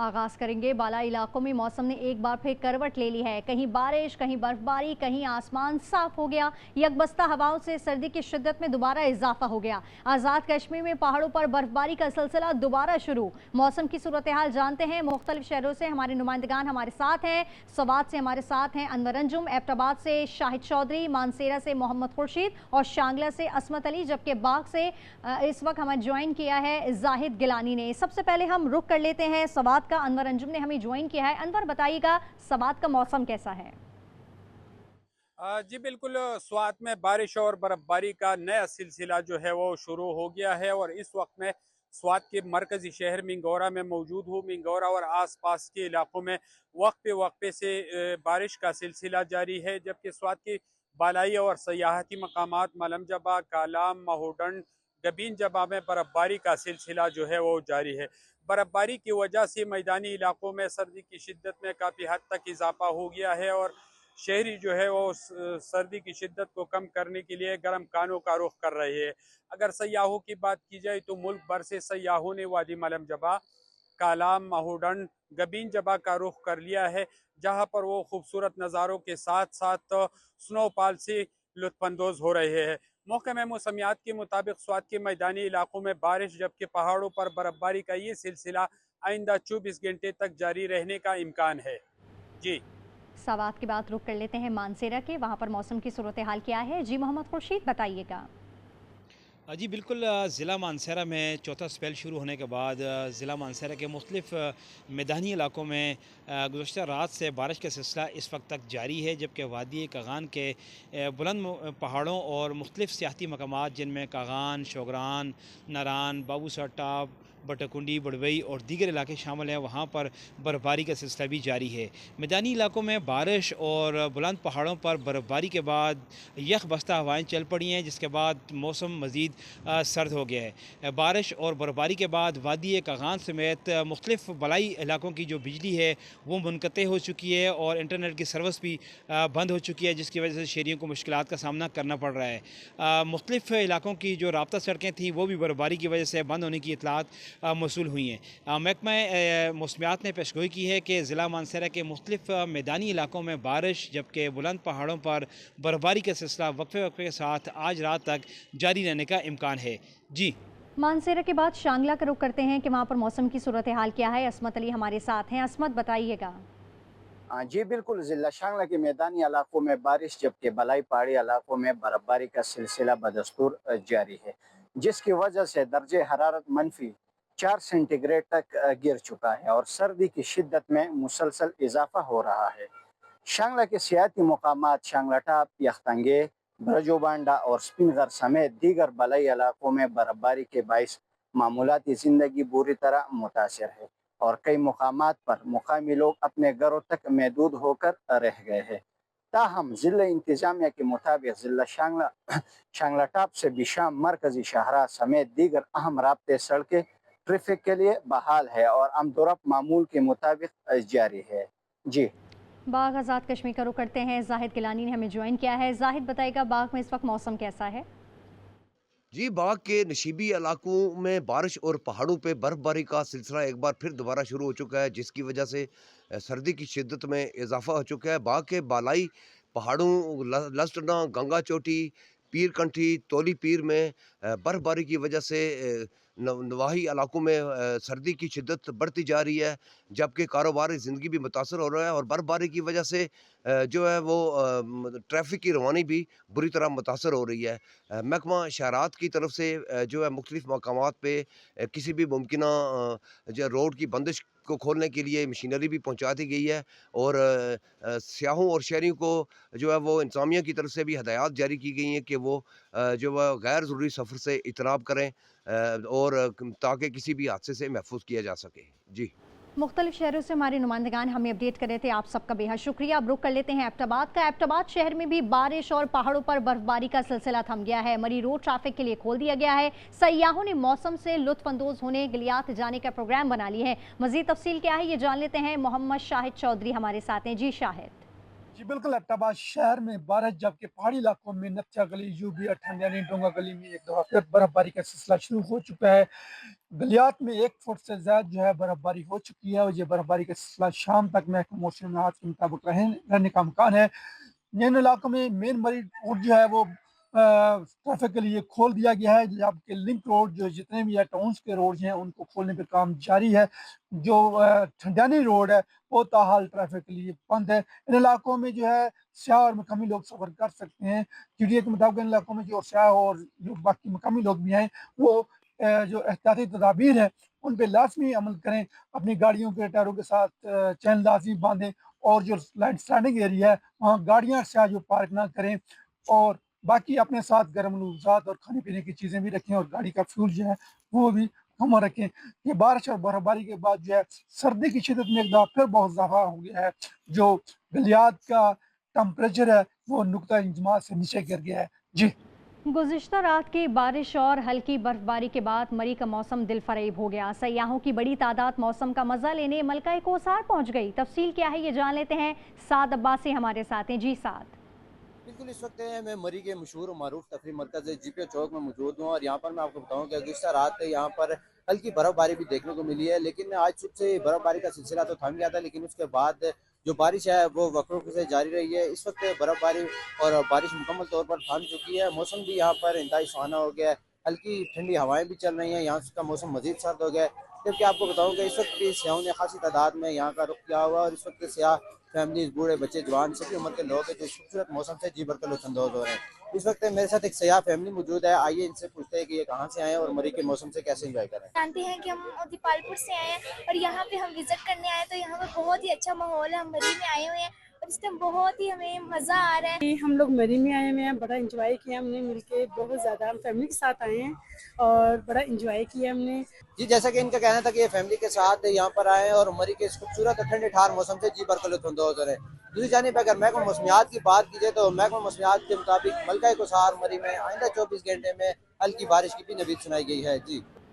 आगाज करेंगे। बालाई इलाकों में मौसम ने एक बार फिर करवट ले ली है। कहीं बारिश, कहीं बर्फबारी, कहीं आसमान साफ हो गया। यकबस्ता हवाओं से सर्दी की शिद्दत में दोबारा इजाफा हो गया। आज़ाद कश्मीर में पहाड़ों पर बर्फबारी का सिलसिला दोबारा शुरू। मौसम की सूरत हाल जानते हैं। मुख्तलिफ शहरों से हमारे नुमाइंदगान हमारे साथ हैं। सवात से हमारे साथ हैं अनवर अंजुम, एबटाबाद से शाहिद चौधरी, मानसेरा से मोहम्मद खुर्शीद और शांगला से असमत अली, जबकि बाग से इस वक्त हमें ज्वाइन किया है जाहिद गिलानी ने। सबसे पहले हम रुख कर लेते हैं सवात का। अनवर अंजुम ने हमें ज्वाइन किया है। अनवर, बताइएगा सवात का मौसम कैसा है? जी बिल्कुल, स्वात में बारिश और बर्फबारी का नया सिलसिला जो है वो शुरू हो गया है और इस वक्त में स्वात के मरकजी शहर मिंगौरा में मौजूद हूँ। मिंगौरा और आसपास के इलाकों में वक्फे से बारिश का सिलसिला जारी है, जबकि स्वात की बालाई और सयाहती मकामात मलम जबा, कालाम, महोडन, गबीन जबा में बर्फबारी का सिलसिला जो है वो जारी है। बर्फबारी की वजह से मैदानी इलाकों में सर्दी की शिद्दत में काफ़ी हद तक इजाफा हो गया है और शहरी जो है वो सर्दी की शिद्दत को कम करने के लिए गर्म खानों का रुख कर रहे हैं। अगर सयाहों की बात की जाए तो मुल्क भर से सयाहों ने वादी मलम जबा, कालाम, महोडन, गबीन जबा का रुख कर लिया है, जहां पर वो खूबसूरत नज़ारों के साथ साथ स्नोफॉल से लुत्फानंदोज हो रहे हैं। महकमा मौसमियात के मुताबिक स्वात के मैदानी इलाकों में बारिश, जबकि पहाड़ों पर बर्फबारी का ये सिलसिला आइंदा 24 घंटे तक जारी रहने का इम्कान है। जी, सवात के बाद रुख कर लेते हैं मानसेरा के। वहां पर मौसम की सूरत हाल क्या है? जी मोहम्मद खुर्शीद, बताइएगा। जी बिल्कुल, ज़िला मानसरा में चौथा स्पेल शुरू होने के बाद ज़िला मानसरा के मुख्तलिफ़ मैदानी इलाकों में गुज़श्ता रात से बारिश का सिलसिला इस वक्त तक जारी है, जबकि वादी कागान के बुलंद पहाड़ों और मुख्तलिफ़ सियाहती मकामात जिनमें कागान, शोगरान, नारान, बाबूसर टाप, बटकुंडी, बड़वई और दीगर इलाके शामिल हैं। वहाँ पर बर्फ़बारी का सिलसिला भी जारी है। मैदानी इलाकों में बारिश और बुलंद पहाड़ों पर बर्फ़बारी के बाद यख बस्ता हवाएँ चल पड़ी हैं, जिसके बाद मौसम मज़ीद सर्द हो गया है। बारिश और बर्फबारी के बाद वादी कागान समेत मुख्तलिफ़ बलाई इलाकों की जो बिजली है वो मुनक़ते हो चुकी है और इंटरनेट की सर्विस भी बंद हो चुकी है, जिसकी वजह से शहरियों को मुश्किलात का सामना करना पड़ रहा है। मुख्तलिफ़ इलाकों की जो राब्ता सड़कें थीं वो भी बर्फबारी की वजह से बंद होने की इतलात मौसूल हुई हैं। महकमा मौसमियात ने पेशगोई की है कि ज़िला मानसरा के मुख्तलिफ़ मैदानी इलाकों में बारिश, जबकि बुलंद पहाड़ों पर बर्फबारी का सिलसिला वक्फे के साथ आज रात तक जारी रहने का इम्कान है। जी, मानसेरा के बाद शांगला का रुख करते हैं कि वहां पर मौसम की सूरत हाल क्या है। असमत अली हमारे साथ हैं। असमत, बताइएगा। जी बिल्कुल, ज़िला शांगला के मैदानी इलाकों में बारिश, जबकि बलाई पहाड़ी इलाकों में बर्फबारी का सिलसिला बदस्तूर जारी है, जिसकी वजह से दर्जे हरारत -4 सेंटीग्रेड तक गिर चुका है और सर्दी की शिद्दत में मुसलसल इजाफा हो रहा है। शांगला के सियाती मकामात शांगला टाप, यख्तंगे, ब्रजोबांडा और स्पिनगर समेत दीगर बलाई इलाकों में बर्फबारी के बाइस मामूलाती ज़िंदगी बुरी तरह मुतासर है और कई मुकामात पर मुकामी लोग अपने घरों तक महदूद होकर रह गए हैं। ताहम ज़िला इंतज़ामिया के मुताबिक ज़िला शांगला टाप से बिशाम मरकजी शहरा समेत दीगर अहम राब्ते सड़कें ट्रैफिक के लिए बहाल है और आमदोरफ्त मामूल के मुताबिक जारी है। जी, बाग आज़ाद कश्मीर का रुख करते हैं। जाहिद गिलानी ने हमें ज्वाइन किया है। जाहिद, बताइएगा बाग में इस वक्त मौसम कैसा है? जी, बाग के नशीबी इलाकों में बारिश और पहाड़ों पे बर्फबारी का सिलसिला एक बार फिर दोबारा शुरू हो चुका है, जिसकी वजह से सर्दी की शिद्दत में इजाफा हो चुका है। बाग के बालाई पहाड़ों लसटना, गंगा चोटी, पीर कंठी, तोली पीर में बर्फबारी की वजह से नवाही इलाकों में सर्दी की शिद्दत बढ़ती जा रही है, जबकि कारोबारी ज़िंदगी भी मुतासर हो रहा है और बर्फबारी की वजह से जो है वो ट्रैफिक की रवानी भी बुरी तरह मुतासर हो रही है। महकमा शहरात की तरफ से जो है मुख्तलिफ़ मकामात पे किसी भी मुमकिन जो रोड की बंदिश को खोलने के लिए मशीनरी भी पहुंचा दी गई है और सियाहों और शहरियों को जो है वो इंतज़ामिया की तरफ से भी हदायत जारी की गई हैं कि वो जो है गैर ज़रूरी सफ़र से इजतनाब करें और ताकि किसी भी हादसे से महफूज किया जा सके। जी, मुख्तलिफ शहरों से हमारे नुमाइंदगान हमें अपडेट कर रहे थे। आप सबका बेहद शुक्रिया। अब रुख कर लेते हैं एबटाबाद का। एबटाबाद शहर में भी बारिश और पहाड़ों पर बर्फबारी का सिलसिला थम गया है। मरी रोड ट्रैफिक के लिए खोल दिया गया है। सयाहों ने मौसम से लुत्फानंदोज होने गलियात जाने का प्रोग्राम बना लिया है। मजीद तफसील क्या है ये जान लेते हैं। मोहम्मद शाहिद चौधरी हमारे साथ हैं। जी शाहिद। जी बिल्कुल, एबटाबाद शहर में बारिश, जबकि पहाड़ी इलाकों में नत्था गली, यूबिया, ठंडियानी, डोंगा गली में एक दफा फिर बर्फबारी का सिलसिला शुरू हो चुका है। गलियात में 1 फुट से ज्यादा जो है बर्फबारी हो चुकी है और ये बर्फबारी का सिलसिला शाम तक महकमा मौसमियात के मुताबिक रहने का इम्कान है। इन इलाकों में मेन मरी रोड जो है वो ट्रैफिक के लिए खोल दिया गया है, जबकि लिंक रोड जो जितने भी है टाउन्स के रोड हैं उनको खोलने पे काम जारी है। जो ठंडियानी रोड है वो ताहाल ट्रैफिक के लिए बंद है। इन इलाकों में जो है स्याह और मकामी लोग सफ़र कर सकते हैं। TDA के मुताबिक इन इलाकों में जो स्याह और जो बाकी मकामी लोग भी हैं वो जो एहतियाती तदाबीर है उन पर लाजमी अमल करें। अपनी गाड़ियों के टायरों के साथ चैन लाजमी बांधें और जो लैंड स्टैंडिंग एरिया है वहाँ गाड़ियाँ स्याह जो पार्क ना करें, और बाकी अपने साथ गर्म मलबूसात और खाने पीने की चीज़ें भी रखें और गाड़ी का फ्यूल जो है वो भी कम रखें। ये बारिश और बर्फबारी के बाद जो है सर्दी की शिदत में एक दफ़ा फिर बहुत इजाफा हो गया है। जो गलियात का टेम्परेचर है वो नुक्ता इंजमात से नीचे गिर गया है। जी गुज़िश्ता रात की बारिश और हल्की बर्फबारी के बाद मरी का मौसम दिल फरेब हो गया। सयाहों की बड़ी तादाद मौसम का मजा लेने मलका कोसार पहुंच गई। तफसील क्या है ये जान लेते हैं। साद अब्बासी हमारे साथ हैं। जी साद। बिल्कुल, इस वक्त मैं मरी के मशहूर और मारूफ तफरी मरकज़ GPO चौक में मौजूद हूँ और यहाँ पर मैं आपको बताऊँ कि गुज़िश्ता रात यहाँ पर हल्की बर्फ़बारी भी देखने को मिली है, लेकिन आज सुबह से बर्फ़बारी का सिलसिला तो थम गया था, लेकिन उसके बाद जो बारिश है वो वक्त वक्त से जारी रही है। इस वक्त बर्फ़बारी और बारिश मुकम्मल तौर पर थम चुकी है। मौसम भी यहाँ पर इंतहाई सुहाना हो गया है, हल्की ठंडी हवाएँ भी चल रही हैं, यहाँ का मौसम मज़ीद सर्द हो गया है। जबकि आपको बताऊँ कि इस वक्त भी सयाहों ने खासी तादाद में यहाँ का रुख किया हुआ है और इस वक्त सयाह फैमिलीज, बूढ़े बच्चे, जवान सभी उम्र के लोग हैं जो इस खूबसूरत मौसम से जी भर कर लुत्फ़अंदोज़ हो रहे हैं। इस वक्त मेरे साथ एक सयाह फैमिली मौजूद है, आइए इनसे पूछते हैं कि ये कहाँ से आए हैं और मरी के मौसम से कैसे एंजॉय कर रहे हैं। जानते हैं कि हम दीपालपुर से आए हैं और यहाँ पे हम विजिट करने आए, तो यहाँ पर बहुत ही अच्छा माहौल है। हम मरी में आए हुए हैं और इस टाइम बहुत ही हमें मज़ा आ रहा है। हम लोग मरी में आए हुए हैं, बड़ा एंजॉय किया हमने मिलके, बहुत ज़्यादा हम फैमिली के साथ आए हैं और बड़ा एंजॉय किया हमने। जी, जैसा कि इनका कहना था कि ये फैमिली के साथ यहाँ पर आए हैं और मरी के इस खूबसूरत और ठंडे ठार मौसम से जी भर कर लुत्फ़अंदोज़ हो रहे हैं। दूसरी जानिब अगर महकमा मौसमियात की बात की जाए तो महकमा मौसमियात के मुताबिक मलका कोसार मरी में आइंदा 24 घंटे में हल्की बारिश की भी नवीद सुनाई गई है। जी।